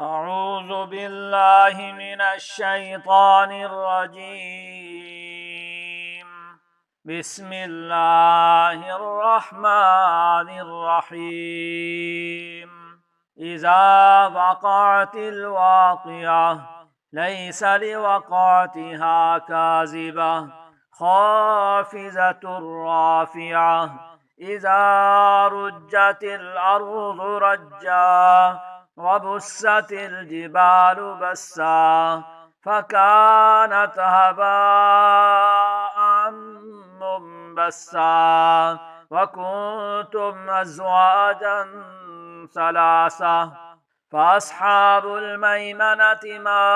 أعوذ بالله من الشيطان الرجيم. بسم الله الرحمن الرحيم. إذا وقعت الواقعة ليس لوقعتها كاذبة خافضة رافعة إذا رجت الأرض رجا وبست الجبال بسا فكانت هباء منبسا وكنتم أزواجا ثلاثة فأصحاب الميمنة ما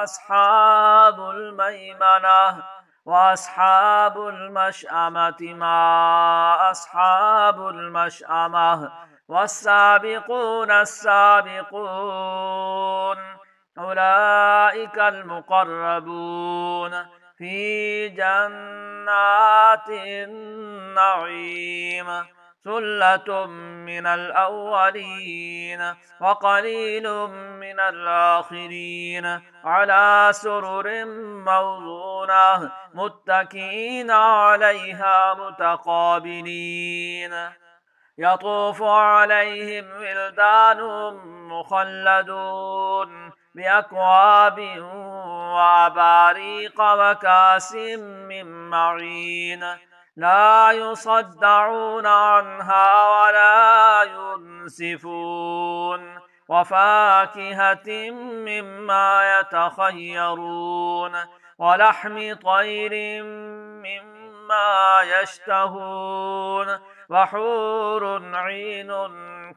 أصحاب الميمنة وأصحاب المشأمة ما أصحاب المشأمة والسابقون السابقون أولئك المقربون في جنات النعيم ثلة من الأولين وقليل من الآخرين على سرر موضونة متكئين عليها متقابلين يطوف عليهم ولدان مخلدون بأكواب وأباريق وكأس من معين لا يصدعون عنها ولا ينزفون وفاكهة مما يتخيرون ولحم طير مما يشتهون وحور عين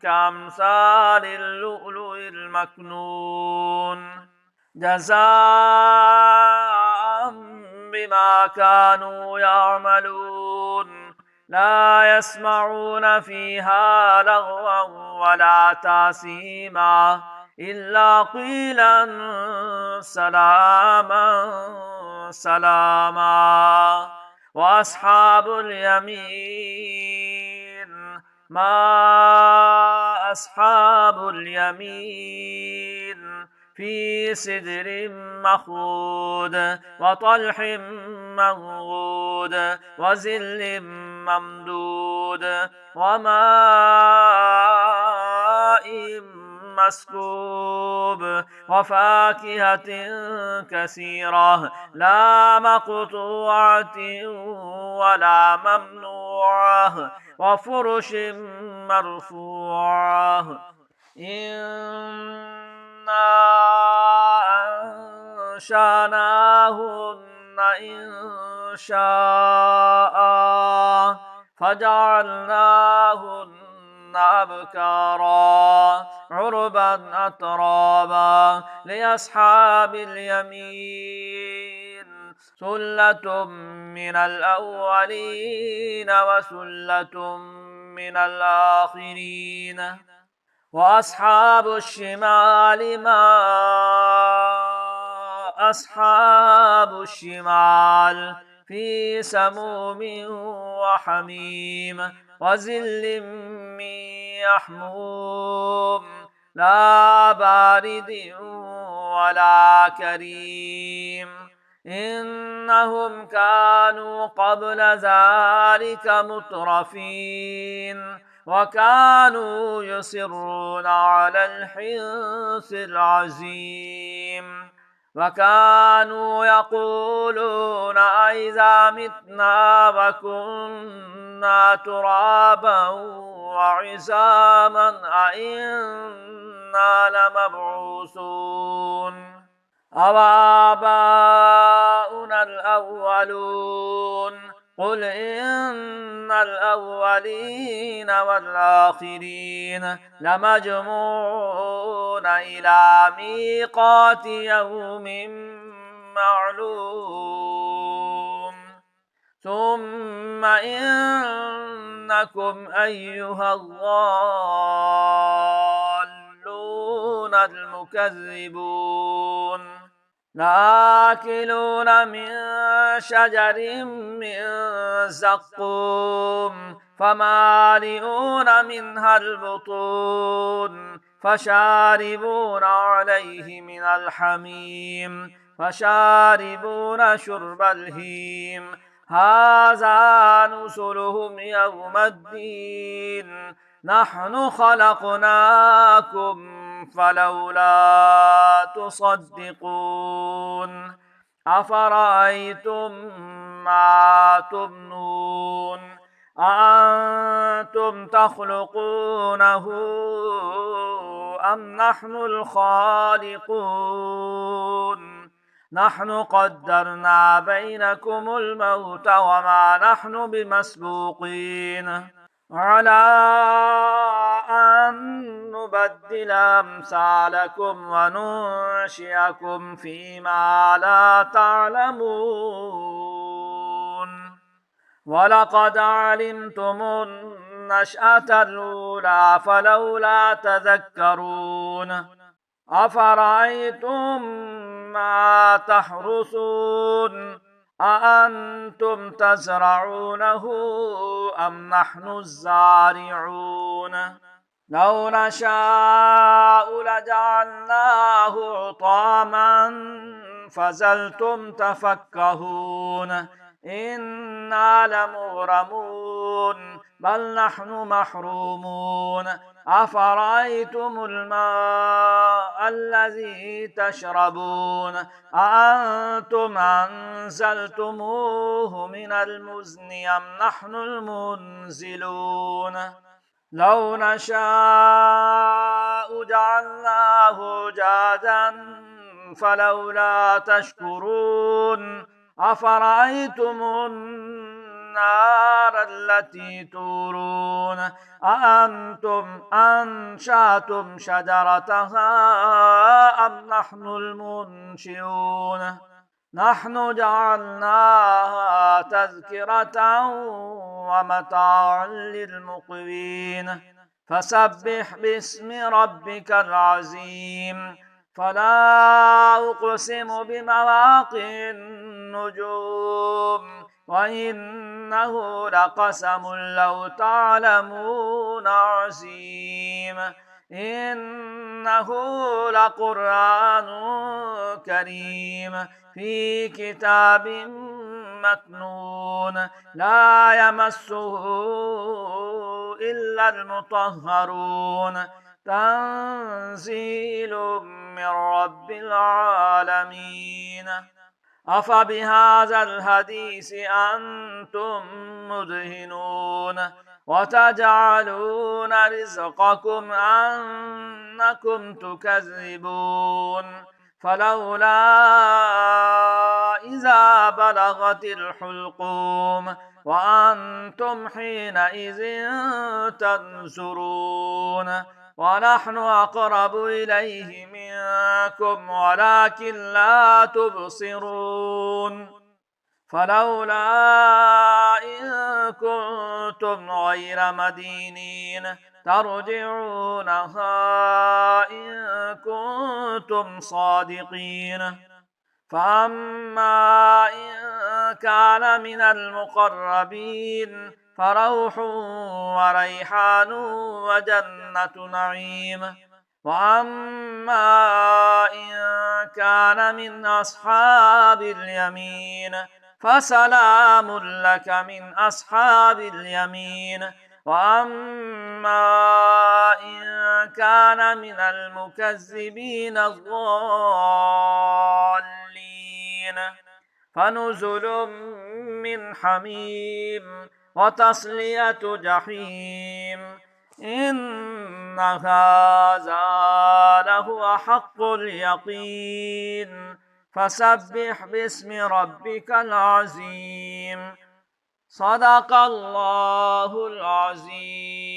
كأمثال اللؤلؤ المكنون جزاء بما كانوا يعملون لا يسمعون فيها لغوا ولا تأثيما إلا قيلا سلاما سلاما وأصحاب اليمين ما أصحاب اليمين في سدر مخضود وطلح منضود وظل ممدود وماء مسكوب وفاكهة كثيرة لا مقطوعة ولا ممنوعة وفرش مرفوعة إنا أنشأناهن إنشاء فجعلناهن أبكارا عربا أترابا لأصحاب اليمين ثلة من الأولين وثلة من الآخرين وأصحاب الشمال ما أصحاب الشمال في سموم وحميم وظل من يحموم لا بارد ولا كريم إنهم كانوا قبل ذلك مترفين وكانوا يصرون على الحنث العظيم وكانوا يقولون أئذا متنا وكنا ترابا وعظاما أئنا لمبعوثون أو آباؤنا الأولون قل إن الأولين والآخرين لمجموعون إلى ميقات يوم معلوم ثم إنكم أيها الضالون المكذبون لآكلون من شجر من زقوم فمالئون منها البطون فشاربون عليه من الحميم فشاربون شرب الهيم هذا نزلهم يوم الدين نحن خلقناكم فلولا تصدقون أفرأيتم ما تمنون أأنتم تخلقونه أم نحن الخالقون نحن قدرنا بينكم الموت وما نحن بمسبوقين على أن نبدل أمثالكم وننشئكم فيما لا تعلمون ولقد علمتم النشأة الأولى فلولا تذكرون أفرأيتم ما تحرثون أأنتم تزرعونه أم نحن الزارعون لو نشاء لجعلناه حطاما فظلتم تفكهون إنا لمغرمون بل نحن محرومون أفرأيتم الماء الذي تشربون أأنتم أنزلتموه من المزن أم نحن المنزلون لو نشاء جعلناه جادا فلولا تشكرون أفرأيتم النار التي تورون أأنتم أنشأتم شجرتها أم نحن المنشئون نحن جعلناها تذكرة ومتاعا للمقوين فسبح باسم ربك العظيم فلا أقسم بمواقع النجوم وإنه لقسم لو تعلمون عظيم إنه لقرآن كريم في كتاب مكنون لا يمسه إلا المطهرون تنزيل من رب العالمين أفبهذا الحديث أنتم مدهنون وتجعلون رزقكم أنكم تكذبون فلولا إذا بلغت الحلقوم وأنتم حينئذ تنظرون ونحن أقرب إليه منكم ولكن لا تبصرون فلولا إن كنتم غير مدينين ترجعونها إن كنتم صادقين فأما إن كان من المقربين فروح وريحان وجنة نعيم وأما إن كان من أصحاب اليمين فسلام لك من أصحاب اليمين وأما إن كان من المكذبين الضالين فنزل من حميم وتصلية جحيم إن هذا لهو حق اليقين فسبح باسم ربك العظيم صدق الله العظيم.